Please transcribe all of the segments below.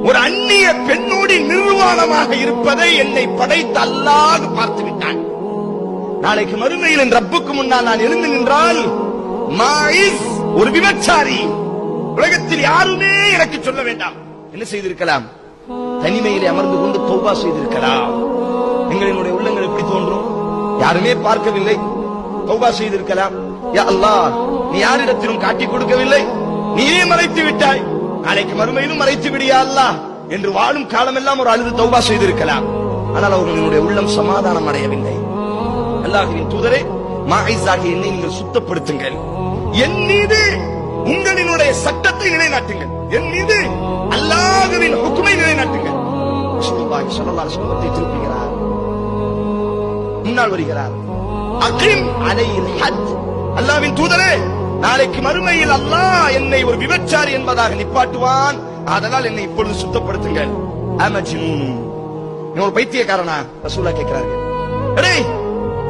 ஒரு அந்நிய பெண்ணோடு நிர்வாணமாக இருப்பதை என்னை படைத்த அல்லாஹ் பார்த்து விட்டான். நாளைக்கு மறுமையில் என் ரப்புக்கு முன்னால் நான் எழுந்து நின்றால் மாயிஸ் ஒரு விபச்சாரி, உலகத்தில் யாருமே எனக்கு சொல்ல வேண்டாம், என்ன செய்திருக்கலாம்? தனிமையிலே அமர்ந்து கொண்டு தௌபா செய்திருக்கலாம். எங்களினுடைய உள்ளங்கள் எப்படி தோன்றும்? யாருமே பார்க்கவில்லை, தௌபா செய்திருக்கலாம். யா அல்லாஹ், நீ யாரிடத்திலும் காட்டிக் கொடுக்கவில்லை, நீயே மறைத்து விட்டாய், நாளைக்கு மறுமையிலும் மறைத்து விடியா அல்லாஹ் என்று வாழும் காலமெல்லாம் ஒரு அழுது தௌபா செய்திருக்கலாம். ஆனால் அவர்களுடைய உள்ளம் சமாதானம் அடையவில்லை. அல்லாஹ்வின் தூதரே, மாயிஸ் ஆகிய என்னை நீங்கள் சுத்தப்படுத்துங்கள், என் மீது உங்களினுடைய சட்டத்தை நிலைநாட்டுங்கள், என் மீது அல்லாஹ்வின் ஹுக்மை நிலைநாட்டுங்கள். ரசூலுல்லாஹி ஸல்லல்லாஹு அலைஹி வஸல்லம் திருப்புகிறார், முன்னால் வருகிறார். அகிம் அலைஹில் ஹஜ், அல்லாஹ்வின் தூதரே, நாளைக்கு மறுமையில் அல்லாஹ் என்னை ஒரு விபச்சாரி என்பதாக நிப்பாட்டுவான், அதனால் என்னை இப்பொழுது சுத்தப்படுத்துங்கள். அமஜ்னூன், நீ ஒரு பைத்தியக்காரனா? ரசூலுல்லாஹ் கேட்கிறார்கள். அடே,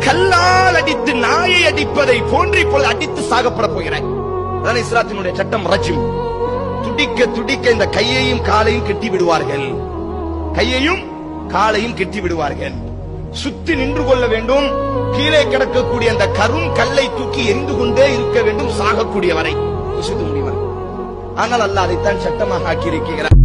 கல்லால் அடித்து நாயை அடிப்பதை போன்று இப்பொழுது அடித்து சாகப்பட போகிறாய். அதான் இஸ்லாத்தினுடைய சட்டம், ரஜ்ம். துடிக்க துடிக்க இந்த கையையும் காலையும் கெட்டி விடுவார்கள், கையையும் காலையும் கெட்டி விடுவார்கள். சுத்தி நின்று கொள்ள வேண்டும், கீழே கிடக்கக்கூடிய அந்த கரும் கல்லை தூக்கி எரிந்து கொண்டே இருக்க வேண்டும், சாகக்கூடிய வரை முடிவார். ஆனால் அல்லாஹ் அதைத்தான் சட்டமாக ஆக்கியிருக்கிறார்.